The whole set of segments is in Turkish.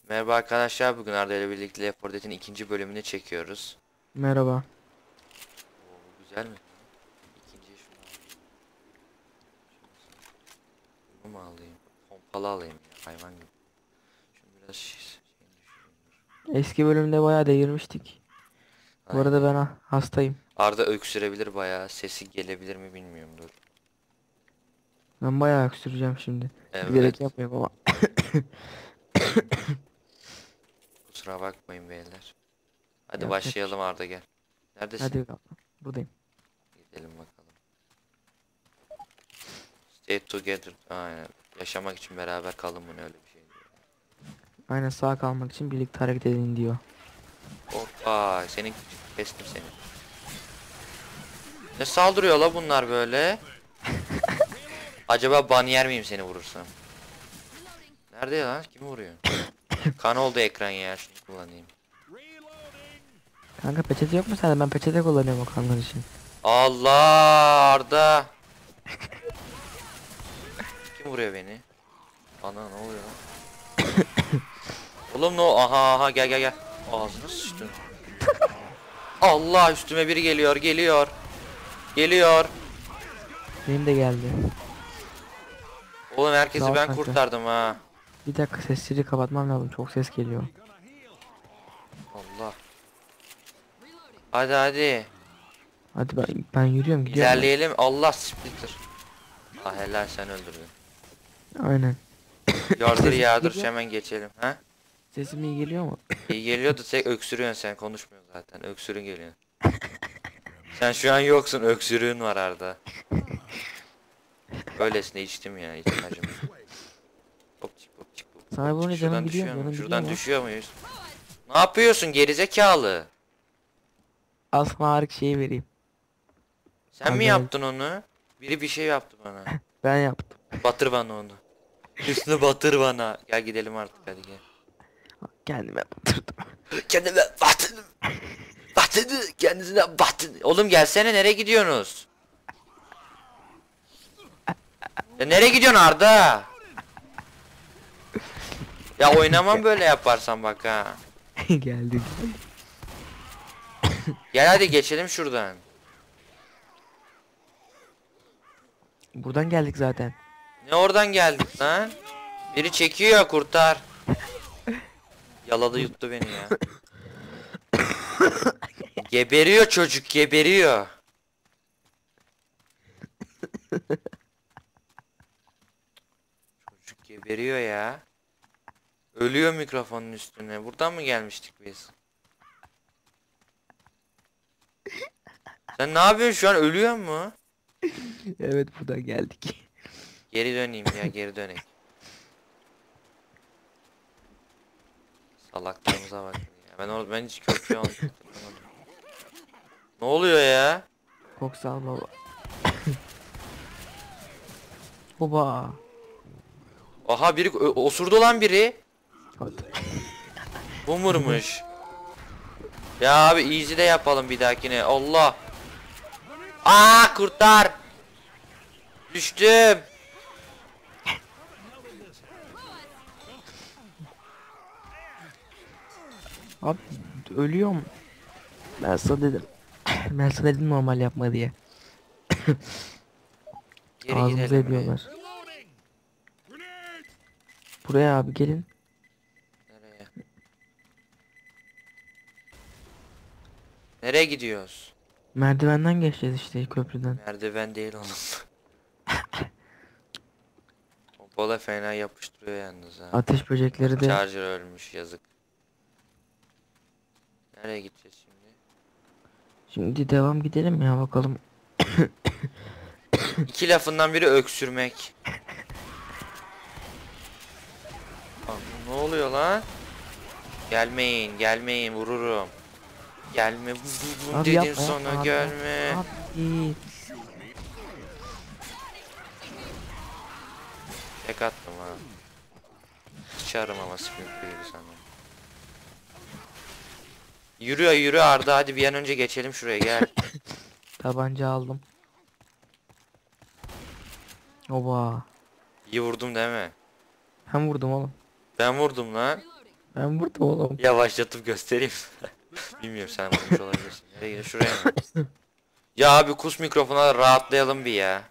Merhaba arkadaşlar, bugün Arda ile birlikte Left 4 Dead'in ikinci bölümünü çekiyoruz. Merhaba. Oo, bu güzel mi? İkinciye şunu alayım. Bunu mu alayım? Pompalı alayım ya, hayvan gibi. Şunu biraz şeyini düşüreyim. Eski bölümde bayağı değirmiştik. Bu arada Aynen. ben hastayım. Arda öksürebilir bayağı, sesi gelebilir mi bilmiyorum, dur. Ben bayağı öksüreceğim şimdi. Evet, Bilerek yapmıyorum ama. kusura bakmayın beyler. Hadi Yapacak bir şey. başlayalım, Arda gel. Neredesin? Hadi bakalım. Buradayım. Gidelim bakalım. Stay together. Aynen. Yaşamak için beraber kalın mı, ne öyle bir şey diyor. Aynen, sağ kalmak için birlikte hareket edin diyor. Hoppa, senin kestim seni. Ne saldırıyor la bunlar böyle? Acaba ban yer miyim seni vurursam? Nerede ya lan? Kimi vuruyor? Kan oldu ekran ya. Şunu kullanayım. Kanka peçete yok mu sende? Ben peçete kullanıyorum o kanlar için. Allah Arda. Kim vuruyor beni? Ana ne oluyor lan? Oğlum no, aha gel gel gel. Ağzına sıçtın. Allah, üstüme biri geliyor geliyor. Geliyor. Benim de geldi. Oğlum Sağ herkesi ol ben kanka. kurtardım ha. Bir dakika, sesleri kapatmam lazım. Çok ses geliyor. Allah. Hadi hadi. Hadi ben yürüyorum, gidiyorum ben. İlerleyelim. Allah, splitter. Ah helal, sen öldürdün. Aynen. Yardır Sesim iyi yağdır, geliyor. hemen geçelim. Ha? Sesim iyi geliyor mu? İyi geliyordu, tek öksürüyorsun, sen konuşmuyorsun zaten, öksürün geliyor. Sen şu an yoksun, öksürüğün var Arda. Öylesine içtim ya, ihtiyacım. Hopçik hopçik Sana hopçik. bunu canım Şuradan gidiyor mu? düşüyor mu? Canım gidiyor Şuradan mu? düşüyor muyuz? Ne yapıyorsun gerizekalı? Al sana harik şeyi vereyim. Sen mi Adrenalin. yaptın onu? Biri bir şey yaptı bana. Ben yaptım. Batır bana onu. Üstüne batır bana. Gel gidelim artık, hadi gel. Kendime batırdım. Kendime batırdım. Batırdı. Kendisine batırdı. Oğlum gelsene, nereye gidiyorsunuz? Ya nereye gidiyorsun Arda? Ya oynamam böyle yaparsan bak ha. Geldi. Gel hadi geçelim şuradan. Buradan geldik zaten. Ne oradan geldik lan? Biri çekiyor, kurtar. Yaladı yuttu beni ya. Geberiyor çocuk, geberiyor. Çocuk geberiyor ya. Ölüyor mikrofonun üstüne. Buradan mı gelmiştik biz? Sen ne yapıyorsun şu an, ölüyor mu? Evet, buradan geldik. Geri döneyim ya, geri dönek. Salaklığımıza bak ya. Ben hiç köprüyü hatırlamadım. Ne oluyor ya? Fox al baba. Oba. Aha, biri osurdu lan biri. Hadi. Boomer'mış. Ya abi easy de yapalım bir dahakine. Allah. Aa, kurtar. Düştüm. Abi ölüyorum. Ben sana dedim. Ben sana dedim normal yapma diye. Geri Ağzımıza gidelim mi? ediyorlar. Buraya abi gelin. Nereye? Nereye gidiyoruz? Merdivenden geçeceğiz işte, köprüden. Merdiven değil oğlum. Popola fena yapıştırıyor yalnız ha. Ateş böcekleri de. Charger ölmüş, yazık. Nereye gideceğiz şimdi? Şimdi devam gidelim ya, bakalım. İki lafından biri öksürmek. Aa, ne oluyor lan? Gelmeyin, gelmeyin, vururum. Gelme, Abi dedim yapma, sana, yapma abi. gelme. Abi. Tek attım ha. Sıçarım ama spin gibi sana. Yürü yürü Arda, hadi bir an önce geçelim şuraya, gel. Tabanca aldım. Oba. İyi vurdum değil mi? Hem vurdum oğlum. Ben vurdum lan. Ben burada oğlum. Yavaşlatıp göstereyim. Bilmiyorum, sen vurmuş olabilirsin. Nereye gidiyor? Şuraya mı? Ya abi kus mikrofona, rahatlayalım bir ya.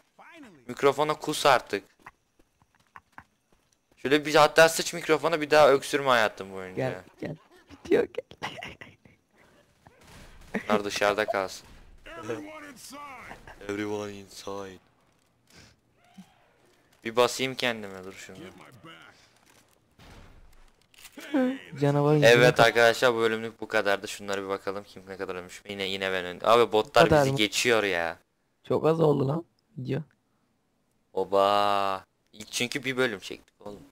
Mikrofona kus artık. Şöyle bir, hatta sıç mikrofona, bir daha öksürme hayatım boyunca. Gel gel. Bitiyor gel. Bunlar dışarıda kalsın. Everyone inside. Bir basayım kendime, dur şunu. Canavarın Evet arkadaşlar, bu bölümlük bu kadardı. Şunlara bir bakalım, kim ne kadar ölmüş. Yine ben öldüm. Abi botlar kadar bizi mı? geçiyor ya. çok az oldu lan. Video. Oba. İlk çünkü bir bölüm çektik oğlum.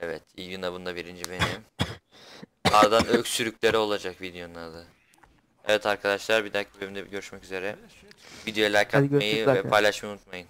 Evet, İlyuna bunda birinci benim. Ardından öksürükleri olacak videonun adı. Evet arkadaşlar, bir dahaki bölümde görüşmek üzere. Videoya like Hadi atmayı görüşürüz ve arkadaşlar. paylaşmayı unutmayın.